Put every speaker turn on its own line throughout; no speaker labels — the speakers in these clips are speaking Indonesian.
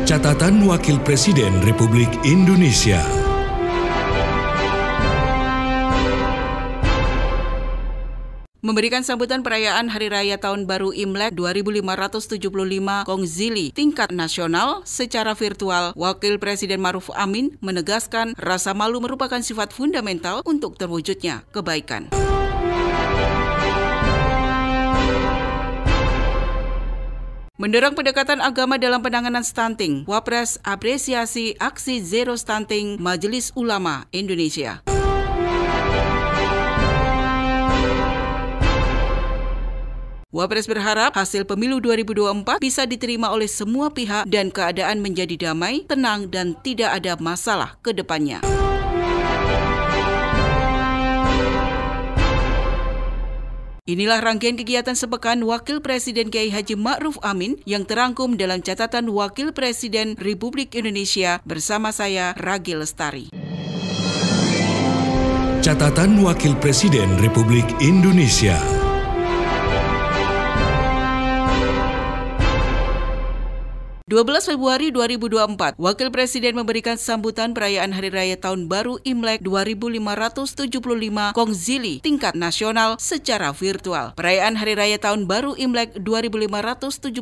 Catatan Wakil Presiden Republik Indonesia.
Memberikan sambutan perayaan Hari Raya Tahun Baru Imlek 2575 Kongzili tingkat nasional secara virtual, Wakil Presiden Ma'ruf Amin menegaskan rasa malu merupakan sifat fundamental untuk terwujudnya kebaikan. Mendorong pendekatan agama dalam penanganan stunting, Wapres apresiasi aksi Zero Stunting Majelis Ulama Indonesia. Wapres berharap hasil pemilu 2024 bisa diterima oleh semua pihak dan keadaan menjadi damai, tenang, dan tidak ada masalah ke depannya. Inilah rangkaian kegiatan sepekan Wakil Presiden Kiai Haji Ma'ruf Amin yang terangkum dalam catatan Wakil Presiden Republik Indonesia bersama saya, Ragi Lestari.
Catatan Wakil Presiden Republik Indonesia.
Februari 2024, Wakil Presiden memberikan sambutan perayaan Hari Raya Tahun Baru Imlek 2575 Kongzili tingkat nasional secara virtual. Perayaan Hari Raya Tahun Baru Imlek 2575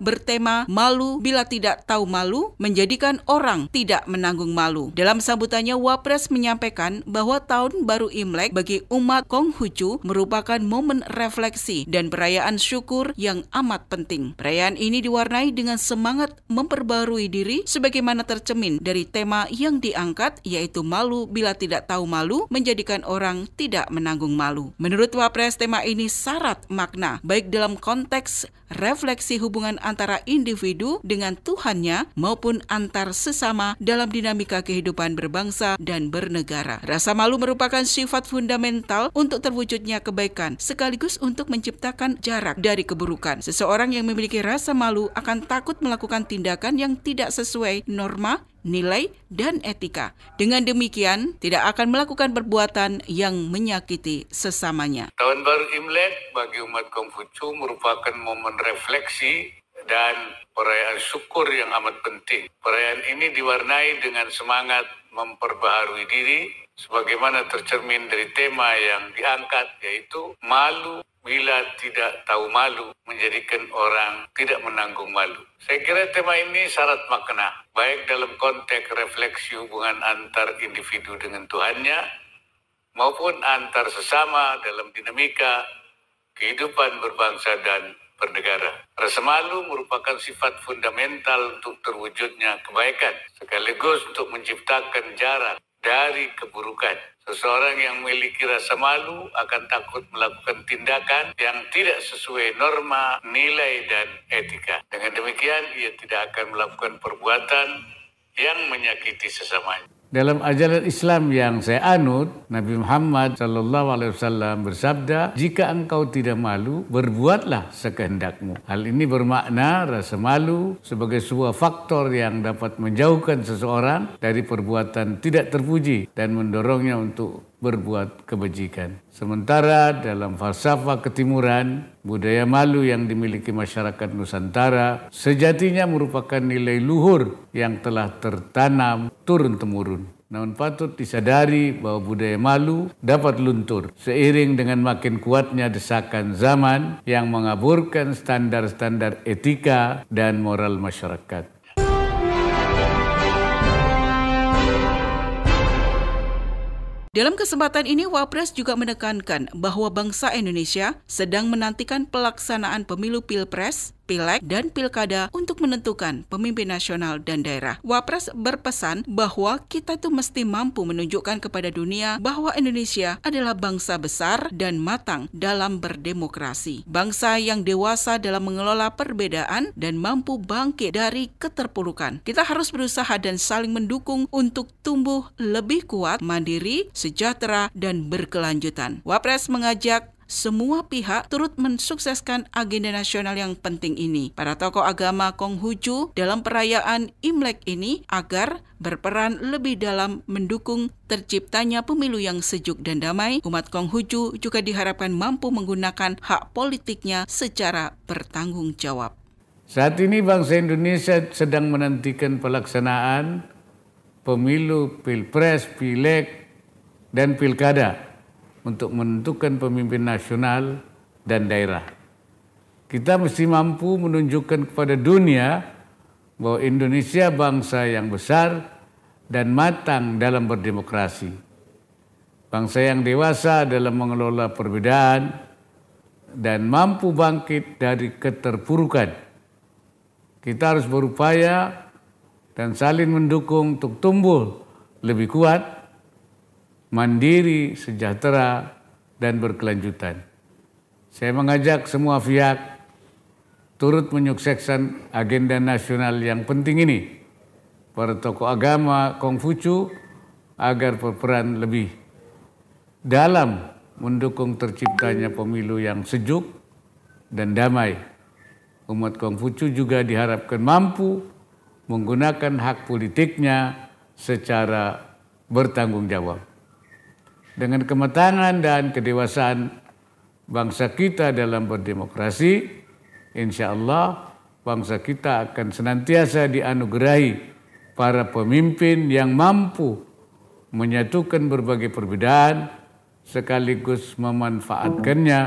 bertema Malu Bila Tidak Tahu Malu, menjadikan orang tidak menanggung malu. Dalam sambutannya, Wapres menyampaikan bahwa Tahun Baru Imlek bagi umat Konghucu merupakan momen refleksi dan perayaan syukur yang amat penting. Perayaan ini diwarnai dengan semangat memperbarui diri sebagaimana tercemin dari tema yang diangkat, yaitu malu bila tidak tahu malu, menjadikan orang tidak menanggung malu. Menurut Wapres, tema ini syarat makna, baik dalam konteks refleksi hubungan antara individu dengan Tuhannya maupun antar sesama dalam dinamika kehidupan berbangsa dan bernegara. Rasa malu merupakan sifat fundamental untuk terwujudnya kebaikan, sekaligus untuk menciptakan jarak dari keburukan. Seseorang yang memiliki rasa malu akan takut melakukan tindakan yang tidak sesuai norma, nilai, dan etika. Dengan demikian, tidak akan melakukan perbuatan yang menyakiti sesamanya.
Tahun Baru Imlek bagi umat Konghucu merupakan momen refleksi dan perayaan syukur yang amat penting. Perayaan ini diwarnai dengan semangat memperbaharui diri, sebagaimana tercermin dari tema yang diangkat, yaitu malu bila tidak tahu malu, menjadikan orang tidak menanggung malu. Saya kira tema ini syarat makna, baik dalam konteks refleksi hubungan antar individu dengan Tuhannya, maupun antar sesama dalam dinamika kehidupan berbangsa dan bernegara. Rasa malu merupakan sifat fundamental untuk terwujudnya kebaikan, sekaligus untuk menciptakan jarak dari keburukan. Seseorang yang memiliki rasa malu akan takut melakukan tindakan yang tidak sesuai norma, nilai, dan etika. Dengan demikian, ia tidak akan melakukan perbuatan yang menyakiti sesamanya.
Dalam ajaran Islam yang saya anut, Nabi Muhammad SAW bersabda, jika engkau tidak malu, berbuatlah sekehendakmu. Hal ini bermakna rasa malu sebagai sebuah faktor yang dapat menjauhkan seseorang dari perbuatan tidak terpuji dan mendorongnya untuk berbuat kebajikan. Sementara dalam falsafah ketimuran, budaya malu yang dimiliki masyarakat Nusantara sejatinya merupakan nilai luhur yang telah tertanam turun-temurun. Namun patut disadari bahwa budaya malu dapat luntur seiring dengan makin kuatnya desakan zaman yang mengaburkan standar-standar etika dan moral masyarakat.
Dalam kesempatan ini, Wapres juga menekankan bahwa bangsa Indonesia sedang menantikan pelaksanaan pemilu Pilpres, Pileg, dan Pilkada untuk menentukan pemimpin nasional dan daerah. Wapres berpesan bahwa kita itu mesti mampu menunjukkan kepada dunia bahwa Indonesia adalah bangsa besar dan matang dalam berdemokrasi. Bangsa yang dewasa dalam mengelola perbedaan dan mampu bangkit dari keterpurukan. Kita harus berusaha dan saling mendukung untuk tumbuh lebih kuat, mandiri, sejahtera, dan berkelanjutan. Wapres mengajak semua pihak turut mensukseskan agenda nasional yang penting ini. Para tokoh agama Konghucu dalam perayaan Imlek ini agar berperan lebih dalam mendukung terciptanya pemilu yang sejuk dan damai. Umat Konghucu juga diharapkan mampu menggunakan hak politiknya secara bertanggung jawab.
Saat ini bangsa Indonesia sedang menantikan pelaksanaan pemilu, pilpres, pileg, dan pilkada untuk menentukan pemimpin nasional dan daerah. Kita mesti mampu menunjukkan kepada dunia bahwa Indonesia bangsa yang besar dan matang dalam berdemokrasi. Bangsa yang dewasa dalam mengelola perbedaan dan mampu bangkit dari keterpurukan. Kita harus berupaya dan saling mendukung untuk tumbuh lebih kuat, mandiri, sejahtera, dan berkelanjutan. Saya mengajak semua pihak turut menyukseskan agenda nasional yang penting ini. Para tokoh agama Konghucu agar berperan lebih dalam mendukung terciptanya pemilu yang sejuk dan damai. Umat Konghucu juga diharapkan mampu menggunakan hak politiknya secara bertanggung jawab. Dengan kematangan dan kedewasaan bangsa kita dalam berdemokrasi, insya Allah bangsa kita akan senantiasa dianugerahi para pemimpin yang mampu menyatukan berbagai perbedaan sekaligus memanfaatkannya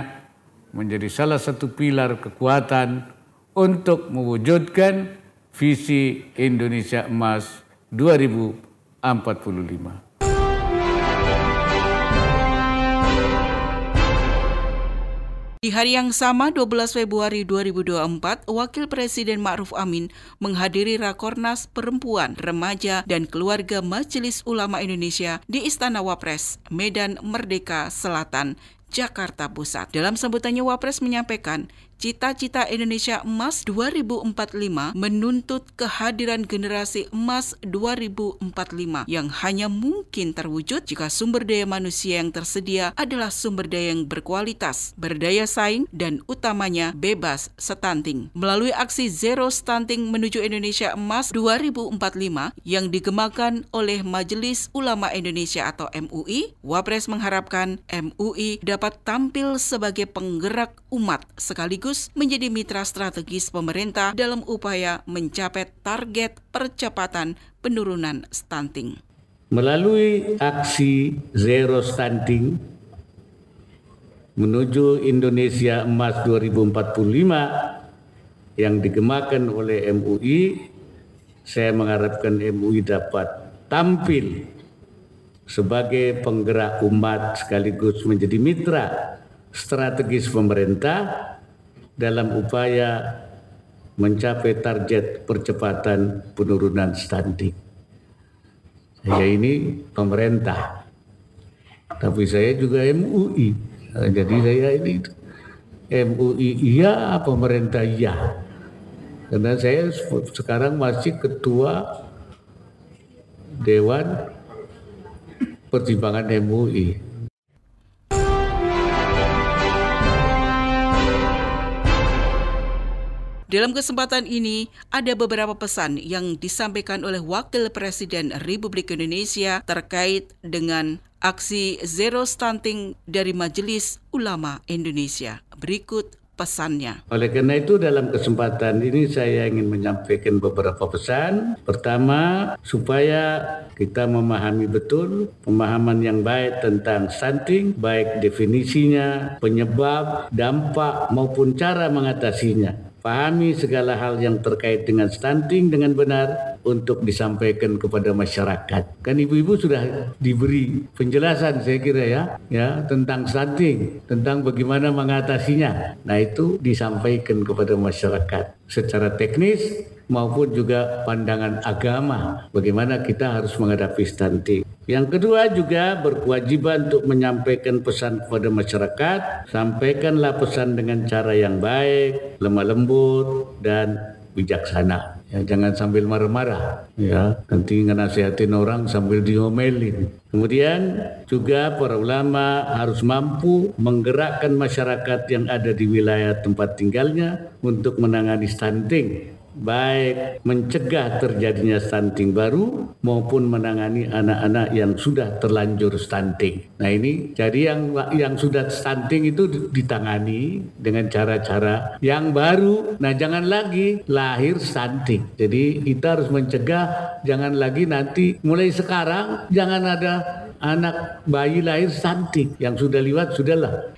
menjadi salah satu pilar kekuatan untuk mewujudkan visi Indonesia Emas 2045.
Di hari yang sama, 12 Februari 2024, Wakil Presiden Ma'ruf Amin menghadiri Rakornas Perempuan, Remaja, dan Keluarga Majelis Ulama Indonesia di Istana Wapres, Medan Merdeka Selatan, Jakarta Pusat. Dalam sambutannya, Wapres menyampaikan, cita-cita Indonesia Emas 2045 menuntut kehadiran generasi emas 2045 yang hanya mungkin terwujud jika sumber daya manusia yang tersedia adalah sumber daya yang berkualitas, berdaya saing, dan utamanya bebas stunting. Melalui aksi Zero Stunting menuju Indonesia Emas 2045 yang digemakan oleh Majelis Ulama Indonesia atau MUI, Wapres mengharapkan MUI dapat tampil sebagai penggerak umat sekaligus menjadi mitra strategis pemerintah dalam upaya mencapai target percepatan penurunan stunting.
Melalui aksi Zero Stunting menuju Indonesia Emas 2045 yang digemakan oleh MUI, saya mengharapkan MUI dapat tampil sebagai penggerak umat sekaligus menjadi mitra strategis pemerintah dalam upaya mencapai target percepatan penurunan stunting. Saya ini pemerintah, tapi saya juga MUI. Jadi saya ini MUI iya, pemerintah iya. Karena saya sekarang masih ketua Dewan Pertimbangan MUI.
Dalam kesempatan ini, ada beberapa pesan yang disampaikan oleh Wakil Presiden Republik Indonesia terkait dengan aksi Zero Stunting dari Majelis Ulama Indonesia. Berikut pesannya.
Oleh karena itu dalam kesempatan ini saya ingin menyampaikan beberapa pesan. Pertama, supaya kita memahami betul pemahaman yang baik tentang stunting, baik definisinya, penyebab, dampak maupun cara mengatasinya. Pahami segala hal yang terkait dengan stunting dengan benar untuk disampaikan kepada masyarakat. Kan ibu-ibu sudah diberi penjelasan saya kira ya tentang stunting, tentang bagaimana mengatasinya. Nah itu disampaikan kepada masyarakat secara teknis maupun juga pandangan agama bagaimana kita harus menghadapi stunting. Yang kedua juga berkewajiban untuk menyampaikan pesan kepada masyarakat. Sampaikanlah pesan dengan cara yang baik, lemah lembut, dan bijaksana. Ya, jangan sambil marah-marah. Ya, nanti nasihatin orang sambil diomelin. Kemudian juga para ulama harus mampu menggerakkan masyarakat yang ada di wilayah tempat tinggalnya untuk menangani stunting baik mencegah terjadinya stunting baru maupun menangani anak-anak yang sudah terlanjur stunting. Nah ini jadi yang sudah stunting itu ditangani dengan cara-cara yang baru. Nah jangan lagi lahir stunting. Jadi kita harus mencegah, jangan lagi nanti mulai sekarang jangan ada anak bayi lahir stunting. Yang sudah liwat sudahlah.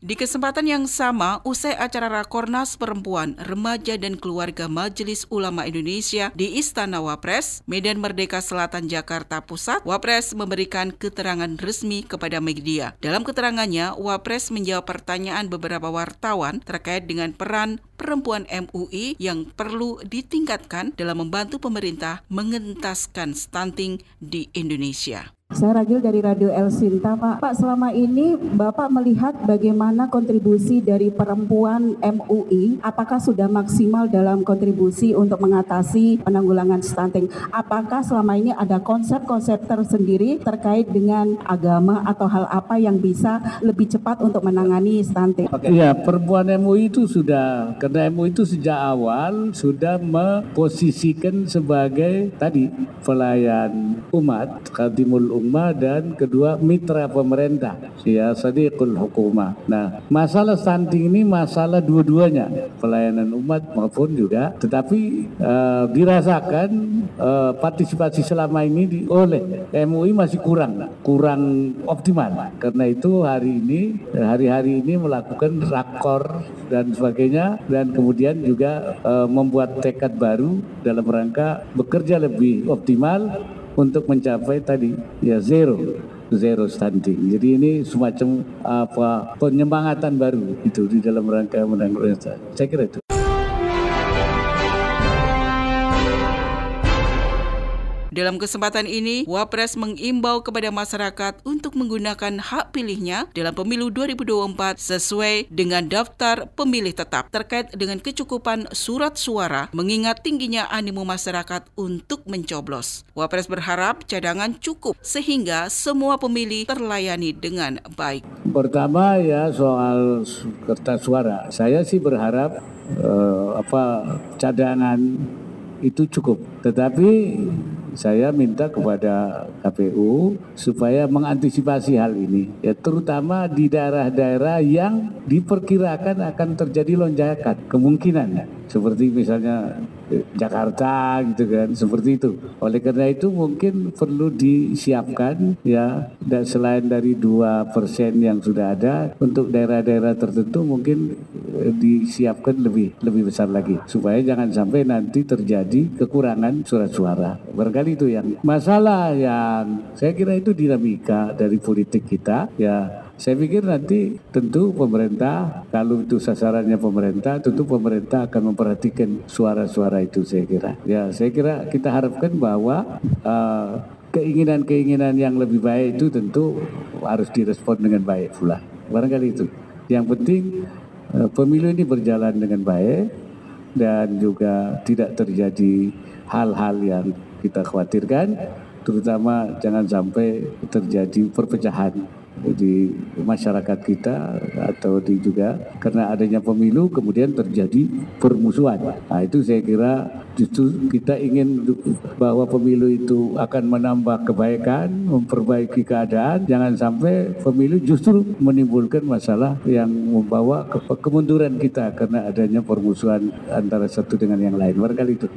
Di kesempatan yang sama, usai acara Rakornas Perempuan, Remaja dan Keluarga Majelis Ulama Indonesia di Istana Wapres, Medan Merdeka Selatan, Jakarta Pusat, Wapres memberikan keterangan resmi kepada media. Dalam keterangannya, Wapres menjawab pertanyaan beberapa wartawan terkait dengan peran perempuan MUI yang perlu ditingkatkan dalam membantu pemerintah mengentaskan stunting di Indonesia.
Saya Ragil dari Radio El Sinta, Pak. Pak, selama ini Bapak melihat bagaimana kontribusi dari perempuan MUI, apakah sudah maksimal dalam kontribusi untuk mengatasi penanggulangan stunting? Apakah selama ini ada konsep-konsep tersendiri terkait dengan agama atau hal apa yang bisa lebih cepat untuk menangani stunting?
Ya, perempuan MUI itu sudah, karena MUI itu sejak awal sudah memposisikan sebagai tadi pelayan umat, khadimul ummah, dan kedua mitra pemerintah, ya sadiqul hukumah. Nah, masalah stunting ini masalah dua-duanya, pelayanan umat maupun juga, tetapi dirasakan partisipasi selama ini oleh MUI masih kurang optimal. Karena itu hari-hari ini melakukan rakor dan sebagainya, dan kemudian juga membuat tekad baru dalam rangka bekerja lebih optimal untuk mencapai tadi ya zero stunting. Jadi ini semacam penyemangatan baru itu di dalam rangka menanggulangi stunting. Saya kira itu.
Dalam kesempatan ini, Wapres mengimbau kepada masyarakat untuk menggunakan hak pilihnya dalam pemilu 2024 sesuai dengan daftar pemilih tetap terkait dengan kecukupan surat suara mengingat tingginya animo masyarakat untuk mencoblos. Wapres berharap cadangan cukup sehingga semua pemilih terlayani dengan baik.
Pertama ya soal kertas suara. Saya sih berharap cadangan itu cukup. Tetapi saya minta kepada KPU supaya mengantisipasi hal ini, ya terutama di daerah-daerah yang diperkirakan akan terjadi lonjakan kemungkinan, seperti misalnya Jakarta gitu kan, seperti itu. Oleh karena itu mungkin perlu disiapkan ya, dan selain dari 2% yang sudah ada, untuk daerah-daerah tertentu mungkin disiapkan lebih besar lagi supaya jangan sampai nanti terjadi kekurangan surat suara. Barangkali itu yang masalah yang saya kira itu dinamika dari politik kita ya. Saya pikir nanti tentu pemerintah, kalau itu sasarannya pemerintah, tentu pemerintah akan memperhatikan suara-suara itu, saya kira. Ya, saya kira kita harapkan bahwa keinginan-keinginan yang lebih baik itu tentu harus direspon dengan baik pula. Barangkali itu. Yang penting pemilu ini berjalan dengan baik dan juga tidak terjadi hal-hal yang kita khawatirkan, terutama jangan sampai terjadi perpecahan di masyarakat kita atau juga karena adanya pemilu kemudian terjadi permusuhan. Nah itu saya kira justru kita ingin bahwa pemilu itu akan menambah kebaikan, memperbaiki keadaan. Jangan sampai pemilu justru menimbulkan masalah yang membawa kemunduran kita karena adanya permusuhan antara satu dengan yang lain. Barangkali itu.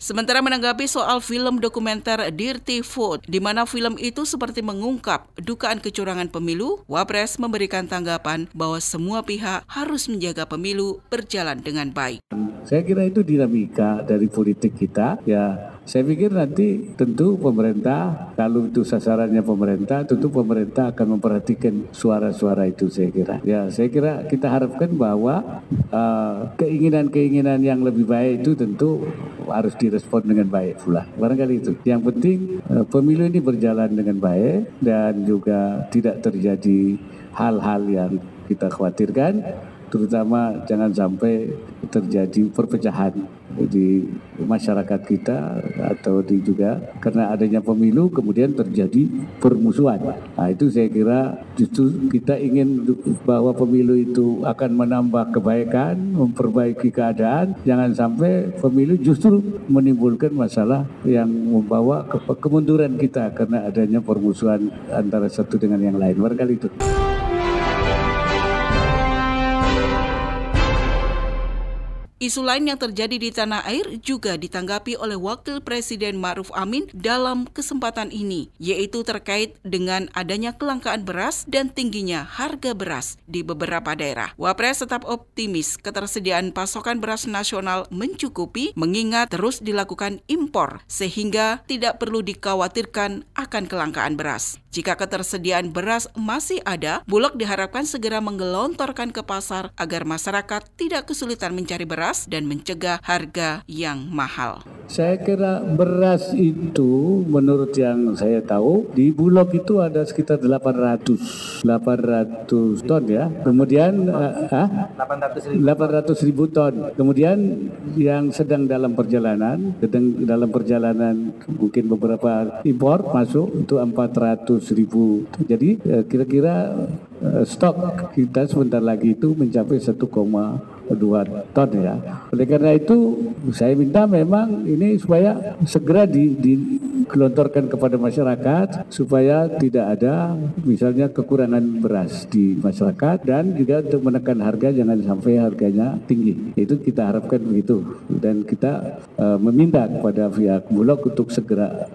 Sementara menanggapi soal film dokumenter Dirty Vote, di mana film itu seperti mengungkap dugaan kecurangan pemilu, Wapres memberikan tanggapan bahwa semua pihak harus menjaga pemilu berjalan dengan baik.
Saya kira itu dinamika dari politik kita ya. Saya pikir nanti tentu pemerintah, kalau itu sasarannya pemerintah, tentu pemerintah akan memperhatikan suara-suara itu, saya kira. Ya, saya kira kita harapkan bahwa keinginan-keinginan yang lebih baik itu tentu harus direspon dengan baik pula. Barangkali itu. Yang penting pemilu ini berjalan dengan baik dan juga tidak terjadi hal-hal yang kita khawatirkan, terutama jangan sampai terjadi perpecahan di masyarakat kita atau juga karena adanya pemilu kemudian terjadi permusuhan. Nah, itu saya kira justru kita ingin bahwa pemilu itu akan menambah kebaikan, memperbaiki keadaan. Jangan sampai pemilu justru menimbulkan masalah yang membawa kemunduran kita karena adanya permusuhan antara satu dengan yang lain. Barangkali itu.
Isu lain yang terjadi di tanah air juga ditanggapi oleh Wakil Presiden Ma'ruf Amin dalam kesempatan ini, yaitu terkait dengan adanya kelangkaan beras dan tingginya harga beras di beberapa daerah. Wapres tetap optimis ketersediaan pasokan beras nasional mencukupi mengingat terus dilakukan impor sehingga tidak perlu dikhawatirkan akan kelangkaan beras. Jika ketersediaan beras masih ada, Bulog diharapkan segera menggelontorkan ke pasar agar masyarakat tidak kesulitan mencari beras dan mencegah harga yang mahal.
Saya kira beras itu menurut yang saya tahu di Bulog itu ada sekitar 800 ton ya. Kemudian 800 ribu ton. Kemudian yang sedang dalam perjalanan mungkin beberapa impor masuk itu 400 ribu. Jadi kira-kira stok kita sebentar lagi itu mencapai 1,2 ton ya. Oleh karena itu saya minta memang ini supaya segera digelontorkan kepada masyarakat supaya tidak ada misalnya kekurangan beras di masyarakat dan juga untuk menekan harga jangan sampai harganya tinggi. Itu kita harapkan begitu dan kita meminta kepada pihak Bulog untuk segera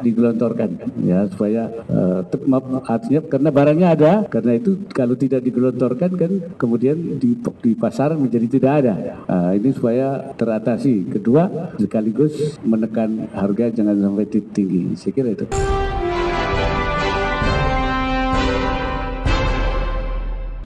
digelontorkan ya supaya artinya karena barangnya ada, karena itu kalau tidak digelontorkan kan kemudian di pasar menjadi tidak ada. Ini supaya teratasi. Kedua sekaligus menekan harga jangan sampai tinggi. Saya kira itu.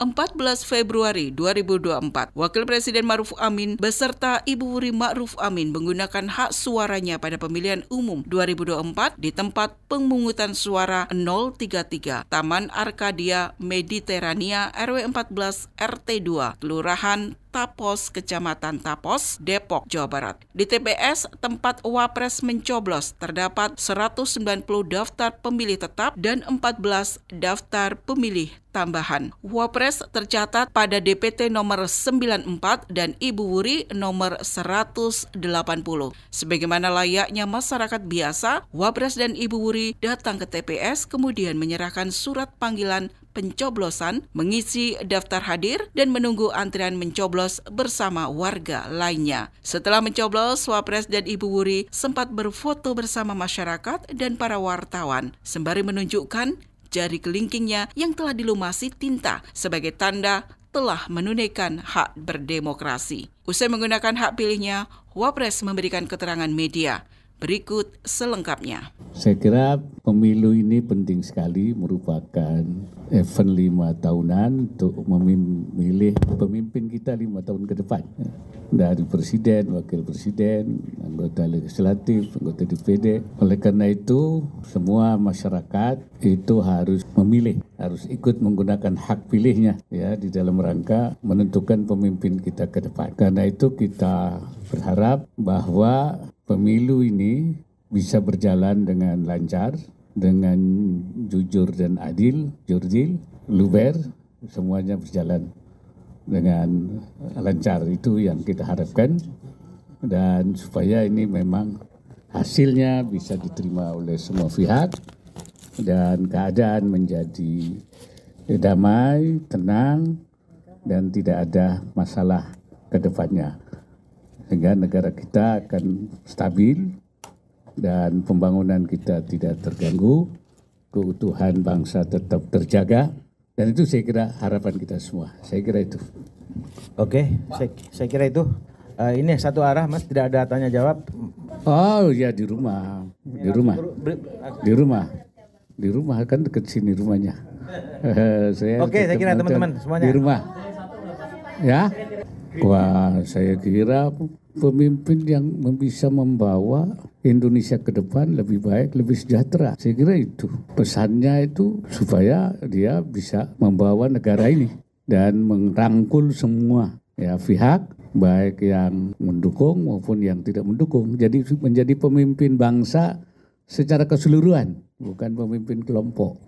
14 Februari 2024, Wakil Presiden Ma'ruf Amin beserta Ibu Wuri Ma'ruf Amin menggunakan hak suaranya pada pemilihan umum 2024 di tempat pemungutan suara 033 Taman Arkadia Mediterania RW 14 RT 2 Kelurahan Tapos, Kecamatan Tapos, Depok, Jawa Barat. Di TPS tempat Wapres mencoblos terdapat 190 daftar pemilih tetap dan 14 daftar pemilih tambahan. Wapres tercatat pada DPT nomor 94 dan Ibu Wuri nomor 180. Sebagaimana layaknya masyarakat biasa, Wapres dan Ibu Wuri datang ke TPS kemudian menyerahkan surat panggilan pencoblosan, mengisi daftar hadir, dan menunggu antrian mencoblos bersama warga lainnya. Setelah mencoblos, Wapres dan Ibu Wuri sempat berfoto bersama masyarakat dan para wartawan, sembari menunjukkan jari kelingkingnya yang telah dilumasi tinta sebagai tanda telah menunaikan hak berdemokrasi. Usai menggunakan hak pilihnya, Wapres memberikan keterangan media. Berikut selengkapnya.
Saya kira pemilu ini penting sekali, merupakan event 5 tahunan untuk memilih pemimpin kita 5 tahun ke depan. Dari presiden, wakil presiden, anggota legislatif, anggota DPD. Oleh karena itu, semua masyarakat itu harus memilih, harus ikut menggunakan hak pilihnya ya di dalam rangka menentukan pemimpin kita ke depan. Karena itu kita berharap bahwa pemilu ini bisa berjalan dengan lancar, dengan jujur dan adil, luber, semuanya berjalan dengan lancar. Itu yang kita harapkan, dan supaya ini memang hasilnya bisa diterima oleh semua pihak dan keadaan menjadi damai, tenang, dan tidak ada masalah ke depannya. Sehingga negara kita akan stabil dan pembangunan kita tidak terganggu, keutuhan bangsa tetap terjaga, dan itu saya kira harapan kita semua. Saya kira itu.
Oke, saya kira itu. Ini satu arah, Mas, tidak ada tanya jawab.
Oh ya, di rumah kan dekat sini rumahnya. Saya
kira teman-teman semuanya
di rumah. Ya. Wah, saya kira pemimpin yang bisa membawa Indonesia ke depan lebih baik, lebih sejahtera. Saya kira itu pesannya, itu supaya dia bisa membawa negara ini dan merangkul semua pihak, baik yang mendukung maupun yang tidak mendukung. Jadi menjadi pemimpin bangsa secara keseluruhan, bukan pemimpin kelompok.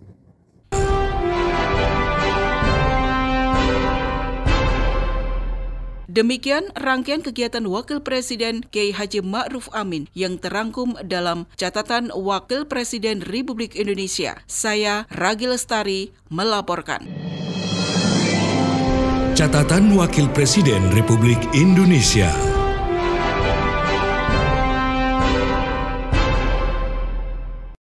Demikian rangkaian kegiatan Wakil Presiden Kiai Haji Ma'ruf Amin yang terangkum dalam catatan Wakil Presiden Republik Indonesia. Saya Ragi Lestari melaporkan.
Catatan Wakil Presiden Republik Indonesia.